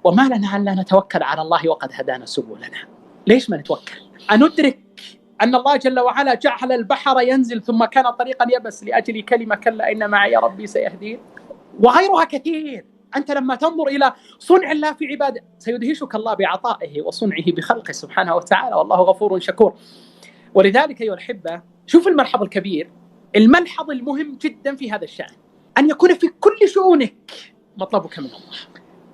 وما لنا أن لا نتوكل على الله وقد هدانا سبلنا. ليش ما نتوكل؟ أندرك أن الله جل وعلا جعل البحر ينزل ثم كان طريقا يبس لأجل كلمة كلا إن معي ربي سيهدين، وغيرها كثير. أنت لما تنظر إلى صنع الله في عباده سيدهشك الله بعطائه وصنعه بخلقه سبحانه وتعالى، والله غفور شكور. ولذلك أيها الأحبة، شوف الملحظ الكبير، الملحظ المهم جدا في هذا الشأن، أن يكون في كل شؤونك مطلبك من الله،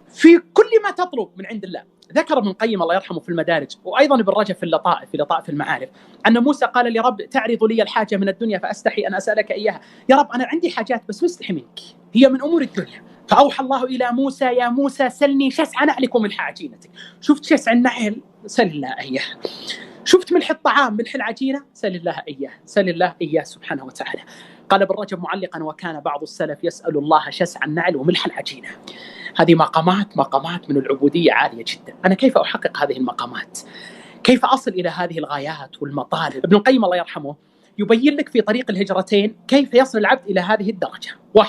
في كل ما تطلب من عند الله. ذكر ابن القيم الله يرحمه في المدارج، وأيضا ابن رجب في اللطائف، في لطائف المعارف، أن موسى قال لرب تعرض لي الحاجة من الدنيا فأستحي أن أسألك إياها. يا رب أنا عندي حاجات بس مستحي منك، هي من أمور الدنيا. فأوحى الله إلى موسى يا موسى سلني شسع نعلك وملح عجينتك. شفت شسع النعل؟ سل الله إياه. شفت ملح الطعام ملح العجينة؟ سل الله إياه، سل الله إياه سبحانه وتعالى. قال ابن رجب معلقا وكان بعض السلف يسأل الله شسع النعل وملح العجينة. هذه مقامات من العبودية عالية جدا. أنا كيف أحقق هذه المقامات؟ كيف أصل إلى هذه الغايات والمطالب؟ ابن القيم الله يرحمه يبين لك في طريق الهجرتين كيف يصل العبد إلى هذه الدرجة. 1،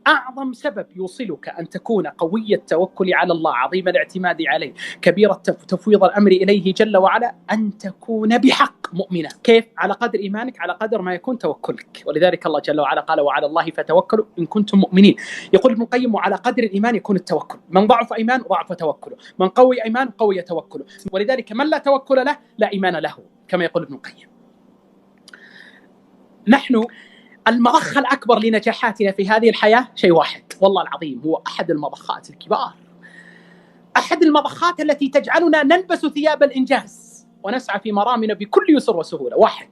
أعظم سبب يوصلك أن تكون قوي التوكل على الله، عظيم الاعتماد عليه، كبير تفويض الأمر إليه جل وعلا، أن تكون بحق مؤمنا. كيف؟ على قدر إيمانك، على قدر ما يكون توكلك. ولذلك الله جل وعلا قال وعلى الله فتوكلوا إن كنتم مؤمنين. يقول ابن القيم وعلى قدر الإيمان يكون التوكل. من ضعف إيمان ضعف توكله، من قوي إيمان قوي توكله. ولذلك من لا توكل له لا إيمان له، كما يقول ابن القيم. نحن المضخ الأكبر لنجاحاتنا في هذه الحياة شيء واحد، والله العظيم هو أحد المضخات الكبار، أحد المضخات التي تجعلنا نلبس ثياب الإنجاز ونسعى في مرامنا بكل يسر وسهولة. 1،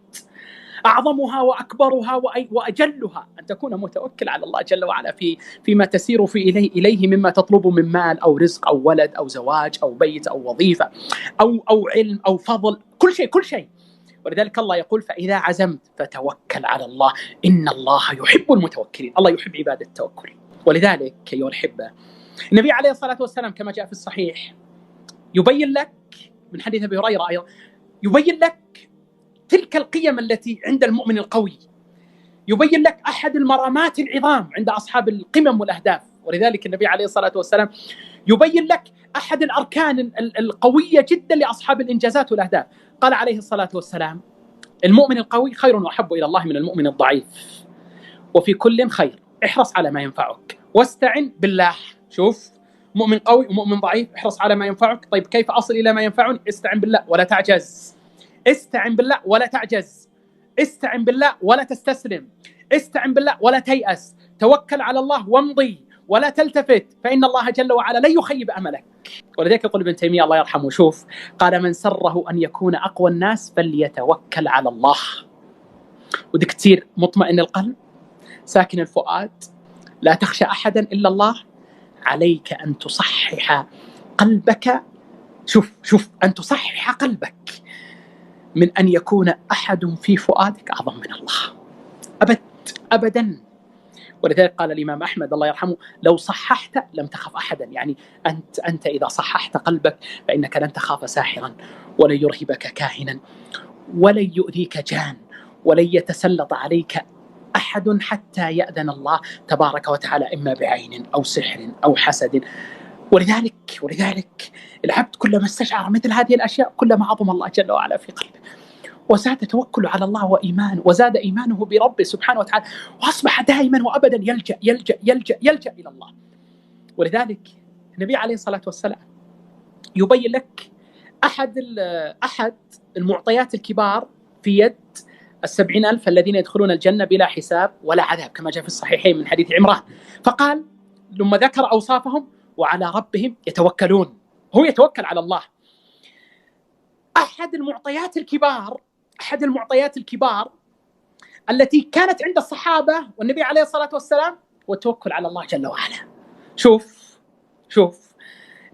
أعظمها وأكبرها وأجلها أن تكون متوكل على الله جل وعلا فيما تسير في إليه مما تطلب من مال أو رزق أو ولد أو زواج أو بيت أو وظيفة أو علم أو فضل، كل شيء. ولذلك الله يقول فإذا عزمت فتوكل على الله إن الله يحب المتوكلين. الله يحب عبادة التوكل. ولذلك أيها الأحبة، النبي عليه الصلاة والسلام كما جاء في الصحيح يبين لك من حديث أبي هريرة أيضا، يبين لك تلك القيم التي عند المؤمن القوي، يبين لك أحد المرامات العظام عند أصحاب القمم والأهداف. ولذلك النبي عليه الصلاة والسلام يبين لك أحد الأركان القوية جدا لأصحاب الإنجازات والأهداف. قال عليه الصلاة والسلام المؤمن القوي خير وأحب إلى الله من المؤمن الضعيف، وفي كل خير، احرص على ما ينفعك واستعن بالله. شوف، مؤمن قوي ومؤمن ضعيف، احرص على ما ينفعك. طيب كيف أصل إلى ما ينفعني؟ استعن بالله ولا تعجز، استعن بالله ولا تعجز، استعن بالله ولا تستسلم، استعن بالله ولا تيأس، توكل على الله وامضي ولا تلتفت، فإن الله جل وعلا لا يخيب أملك. ولذلك يقول ابن تيمية الله يرحمه، شوف، قال من سره أن يكون أقوى الناس فليتوكل على الله. ودك تصير مطمئن القلب ساكن الفؤاد لا تخشى أحدا إلا الله، عليك أن تصحح قلبك. شوف أن تصحح قلبك من أن يكون أحد في فؤادك أعظم من الله أبدا. ولذلك قال الإمام أحمد الله يرحمه لو صححت لم تخف أحدا، يعني أنت إذا صححت قلبك فإنك لن تخاف ساحرا ولن يرهبك كاهنا ولن يؤذيك جان ولن يتسلط عليك أحد حتى يأذن الله تبارك وتعالى إما بعين أو سحر أو حسد. ولذلك العبد كلما استشعر مثل هذه الأشياء كلما عظم الله جل وعلا في قلبه، وزاد توكل على الله وإيمان، وزاد إيمانه بربه سبحانه وتعالى، وأصبح دائما وأبدا يلجأ يلجأ يلجأ يلجأ إلى الله. ولذلك النبي عليه الصلاة والسلام يبين لك أحد المعطيات الكبار في يد 70,000 الذين يدخلون الجنة بلا حساب ولا عذاب، كما جاء في الصحيحين من حديث عمران. فقال لما ذكر أوصافهم وعلى ربهم يتوكلون، هو يتوكل على الله. أحد المعطيات الكبار التي كانت عند الصحابة والنبي عليه الصلاة والسلام والتوكل على الله جل وعلا. شوف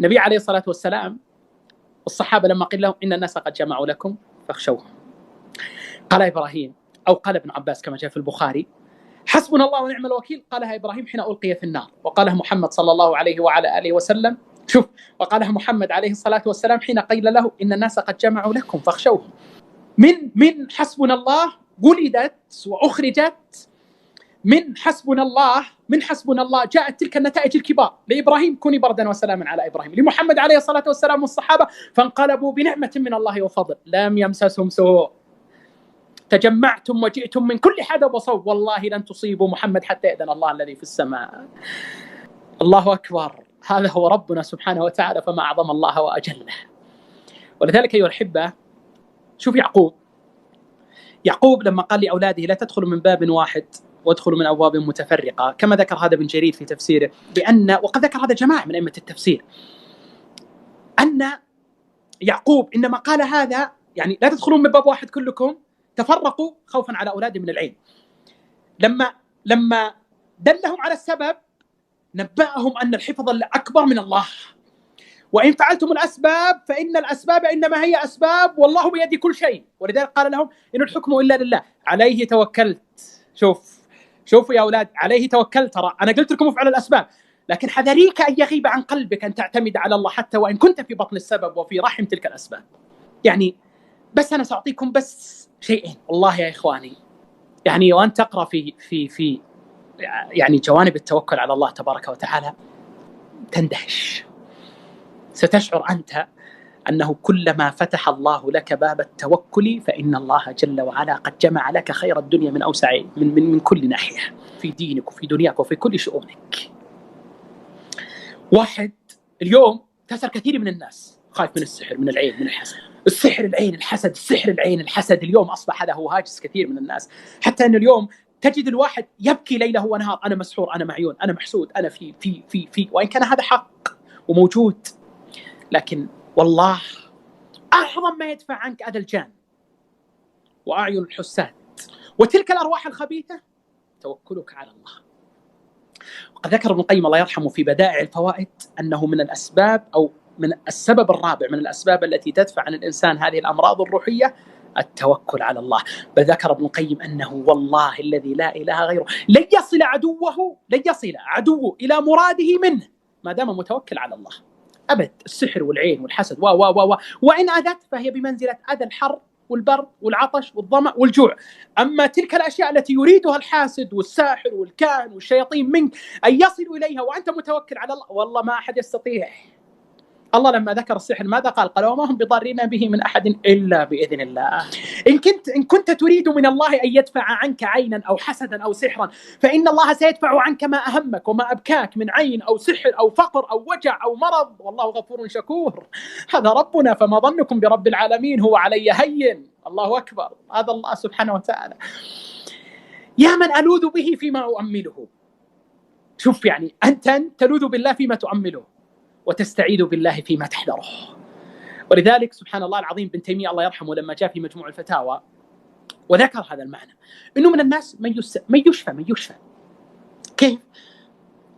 النبي عليه الصلاة والسلام الصحابة لما قيل لهم إن الناس قد جمعوا لكم فاخشوهم، قال إبراهيم أو قال ابن عباس كما جاء في البخاري حسبنا الله ونعم الوكيل، قالها إبراهيم حين ألقي في النار، وقالها محمد صلى الله عليه وعلى آله وسلم، وقالها محمد عليه الصلاة والسلام حين قيل له إن الناس قد جمعوا لكم فاخشوهم. من حسبنا الله ولدت وأخرجت من حسبنا الله جاءت تلك النتائج الكبار. لإبراهيم كوني بردا وسلاما على إبراهيم، لمحمد عليه الصلاة والسلام والصحابة فانقلبوا بنعمة من الله وفضل لم يمسسهم سوء، تجمعتم وجئتم من كل حدب وصوب، والله لن تصيبوا محمد حتى يأذن الله الذي في السماء. الله أكبر، هذا هو ربنا سبحانه وتعالى، فما أعظم الله وأجله. ولذلك أيها الأحبة، شوف يعقوب لما قال لأولاده لا تدخلوا من باب واحد وادخلوا من أبواب متفرقة، كما ذكر هذا ابن جرير في تفسيره، وقد ذكر هذا جماعة من أئمة التفسير، أن يعقوب إنما قال هذا يعني لا تدخلون من باب واحد كلكم، تفرقوا خوفا على أولاده من العين. لما دلهم على السبب نبأهم أن الحفظ أكبر من الله، وإن فعلتم الأسباب فإن الأسباب إنما هي أسباب والله بيد كل شيء. ولذلك قال لهم إن الحكم إلا لله، عليه توكلت. شوفوا يا أولاد، عليه توكلت، ترى أنا قلت لكم افعلوا الأسباب، لكن حذريك أن يغيب عن قلبك أن تعتمد على الله حتى وإن كنت في بطن السبب وفي رحم تلك الأسباب. يعني بس أنا سأعطيكم بس شيئين والله يا إخواني، يعني وأن تقرأ في يعني جوانب التوكل على الله تبارك وتعالى تندهش. ستشعر أنت أنه كلما فتح الله لك باب التوكل فإن الله جل وعلا قد جمع لك خير الدنيا من أوسع من كل ناحية، في دينك وفي دنياك وفي كل شؤونك. واحد اليوم تسأل كثير من الناس خايف من السحر، من العين، من الحسد. السحر العين الحسد، السحر العين الحسد، اليوم أصبح هذا هو هاجس كثير من الناس، حتى أن اليوم تجد الواحد يبكي ليله ونهار، أنا مسحور، أنا معيون، أنا محسود، أنا في وإن كان هذا حق وموجود، لكن والله أعظم ما يدفع عنك أذى الجان وأعين الحساد وتلك الأرواح الخبيثة توكلك على الله. وقد ذكر ابن القيم الله يرحمه في بدائع الفوائد أنه من الأسباب أو من السبب الرابع من الأسباب التي تدفع عن الإنسان هذه الأمراض الروحية التوكل على الله. بل ذكر ابن القيم أنه والله الذي لا إله غيره لن يصل عدوه إلى مراده منه ما دام متوكل على الله أبد. السحر والعين والحسد وإن أذت فهي بمنزلة أذى الحر والبرد والعطش والظمأ والجوع. أما تلك الأشياء التي يريدها الحاسد والساحر والكاهن والشياطين منك أن يصلوا إليها وأنت متوكل على الله، والله ما أحد يستطيع. الله لما ذكر السحر ماذا قال؟ وما هم بضارين به من أحد إلا بإذن الله. إن كنت تريد من الله أن يدفع عنك عينا أو حسدا أو سحرا فإن الله سيدفع عنك ما أهمك وما أبكاك من عين أو سحر أو فقر أو وجع أو مرض، والله غفور شكور. هذا ربنا، فما ظنكم برب العالمين؟ هو علي هين. الله أكبر، هذا الله سبحانه وتعالى. يا من ألوذ به فيما أؤمله. شوف يعني أنت تلوذ بالله فيما تؤمله وتستعيذ بالله فيما تحذره. ولذلك سبحان الله العظيم ابن تيمية الله يرحمه لما جاء في مجموع الفتاوى وذكر هذا المعنى، إنه من الناس من يشفى. كيف؟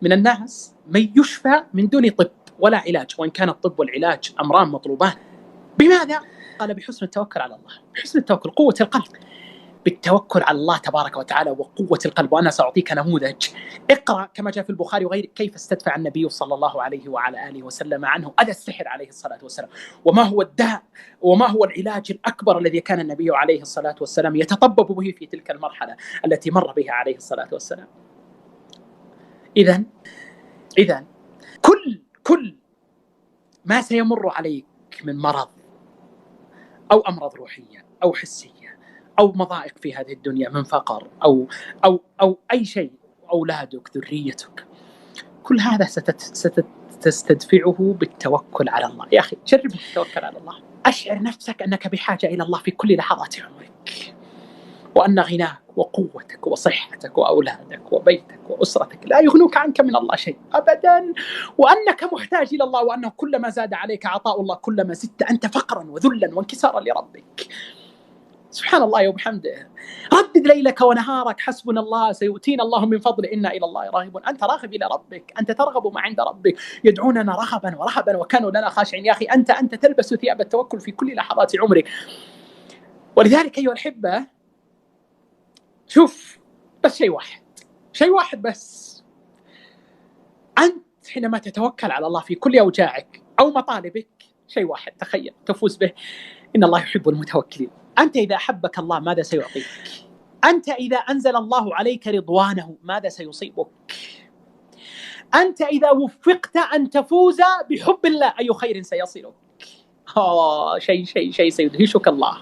من الناس من يشفى من دون طب ولا علاج، وإن كان الطب والعلاج أمران مطلوبان. بماذا؟ قال بحسن التوكل على الله. بحسن التوكل، قوة القلب، بالتوكل على الله تبارك وتعالى وقوة القلب. وأنا سأعطيك نموذج. اقرأ كما جاء في البخاري وغيره كيف استدفع النبي صلى الله عليه وعلى آله وسلم عنه أذى السحر عليه الصلاة والسلام، وما هو الداء وما هو العلاج الأكبر الذي كان النبي عليه الصلاة والسلام يتطبب به في تلك المرحلة التي مر بها عليه الصلاة والسلام. إذن كل ما سيمر عليك من مرض أو أمراض روحية أو حسية أو مضائق في هذه الدنيا من فقر أو أي شيء، أولادك، ذريتك، كل هذا ستستدفعه بالتوكل على الله. يا أخي جرب التوكل على الله. أشعر نفسك أنك بحاجة إلى الله في كل لحظات عمرك، وأن غناك وقوتك وصحتك وأولادك وبيتك وأسرتك لا يغنوك عنك من الله شيء أبدا، وأنك محتاج إلى الله، وأنه كلما زاد عليك عطاء الله كلما زدت أنت فقرا وذلا وانكسارا لربك. سبحان الله وبحمده. ردد ليلك ونهارك حسبنا الله سيؤتينا الله من فضل إنا إلى الله راغبون. أنت راغب إلى ربك، أنت ترغب ما عند ربك. يدعوننا رغبا ورهبا وكانوا لنا خاشعين. يا أخي أنت تلبس ثياب التوكل في كل لحظات عمرك. ولذلك أيها الأحبة، شوف بس شيء واحد بس. أنت حينما تتوكل على الله في كل أوجاعك أو مطالبك، شيء واحد تخيل تفوز به: إن الله يحب المتوكلين. أنت إذا أحبك الله ماذا سيعطيك؟ أنت إذا أنزل الله عليك رضوانه ماذا سيصيبك؟ أنت إذا وفقت أن تفوز بحب الله أي خير سيصلك؟ شيء سيدهشك الله.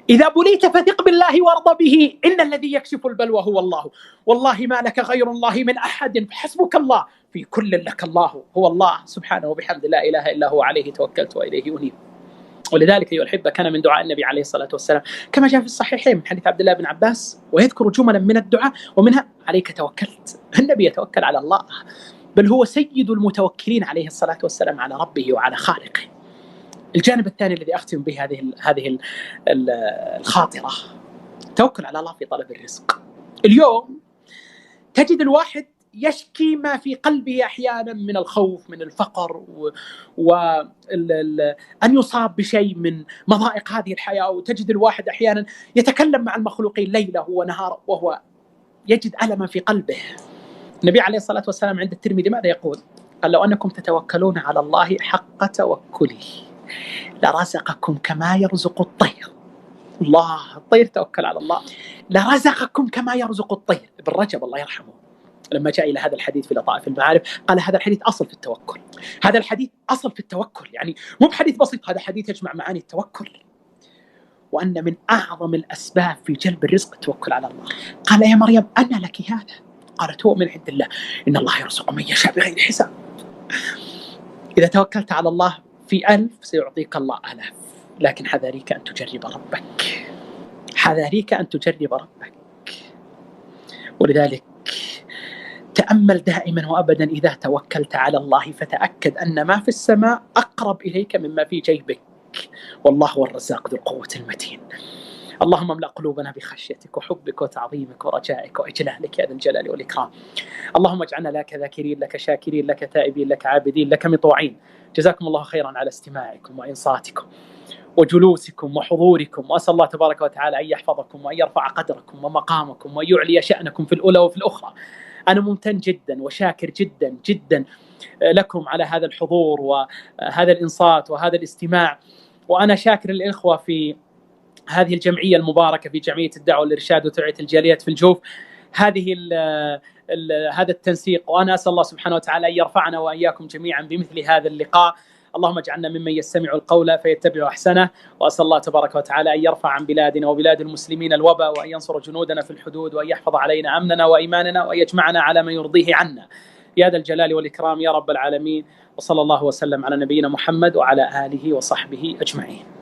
إذا بليت فثق بالله وارض به، إن الذي يكشف البلوى هو الله، والله ما لك غير الله من أحد، فحسبك الله في كل لك الله، هو الله سبحانه وبحمده لا إله إلا هو، عليه توكلت وإليه أنيب. ولذلك أيها الأحبة كان من دعاء النبي عليه الصلاة والسلام كما جاء في الصحيحين من حديث عبد الله بن عباس، ويذكر جملا من الدعاء ومنها عليك توكلت. النبي يتوكل على الله، بل هو سيد المتوكلين عليه الصلاة والسلام على ربه وعلى خالقه. الجانب الثاني الذي أختم به هذه الخاطرة، توكل على الله في طلب الرزق. اليوم تجد الواحد يشكي ما في قلبه أحيانا من الخوف من الفقر وأن يصاب بشيء من مضائق هذه الحياة، وتجد الواحد أحيانا يتكلم مع المخلوقين ليله ونهاره وهو يجد ألما في قلبه. النبي عليه الصلاة والسلام عند الترمذي ماذا يقول؟ قال لو أنكم تتوكلون على الله حق توكله لرزقكم كما يرزق الطير. الله، الطير توكل على الله، لرزقكم كما يرزق الطير. ابن رجب الله يرحمه لما جاء إلى هذا الحديث في لطائف المعارف قال هذا الحديث أصل في التوكل، هذا الحديث أصل في التوكل، يعني مو بحديث بسيط، هذا حديث يجمع معاني التوكل، وأن من أعظم الأسباب في جلب الرزق التوكل على الله. قال يا مريم أنى لك هذا؟ قالت هو من عند الله، إن الله يرزق من يشاء بغير حساب. إذا توكلت على الله في 1000 سيعطيك الله 1000، لكن حذاريك أن تجرب ربك، حذاريك أن تجرب ربك. ولذلك تأمل دائما وأبدا إذا توكلت على الله فتأكد أن ما في السماء أقرب إليك مما في جيبك، والله هو الرزاق ذو القوة المتين. اللهم املأ قلوبنا بخشيتك وحبك وتعظيمك ورجائك وإجلالك يا ذا الجلال والإكرام. اللهم اجعلنا لك ذاكرين، لك شاكرين، لك تائبين، لك عابدين، لك مطوعين. جزاكم الله خيرا على استماعكم وإنصاتكم وجلوسكم وحضوركم، وأسأل الله تبارك وتعالى أن يحفظكم وأن يرفع قدركم ومقامكم وأن يعلي شأنكم في الأولى وفي الأخرى. أنا ممتن جدا وشاكر جدا جدا لكم على هذا الحضور وهذا الإنصات وهذا الاستماع، وأنا شاكر الإخوة في هذه الجمعية المباركة في جمعية الدعوة والإرشاد وتوعية الجاليات في الجوف هذا التنسيق، وأنا أسأل الله سبحانه وتعالى أن يرفعنا وإياكم جميعا بمثل هذا اللقاء. اللهم اجعلنا ممن يستمع القول فيتبع أحسنه، وأسأل الله تبارك وتعالى أن يرفع عن بلادنا وبلاد المسلمين الوباء، وأن ينصر جنودنا في الحدود، وأن يحفظ علينا أمننا وإيماننا، وأن يجمعنا على ما يرضيه عنا يا ذا الجلال والإكرام يا رب العالمين. وصلى الله وسلم على نبينا محمد وعلى آله وصحبه أجمعين.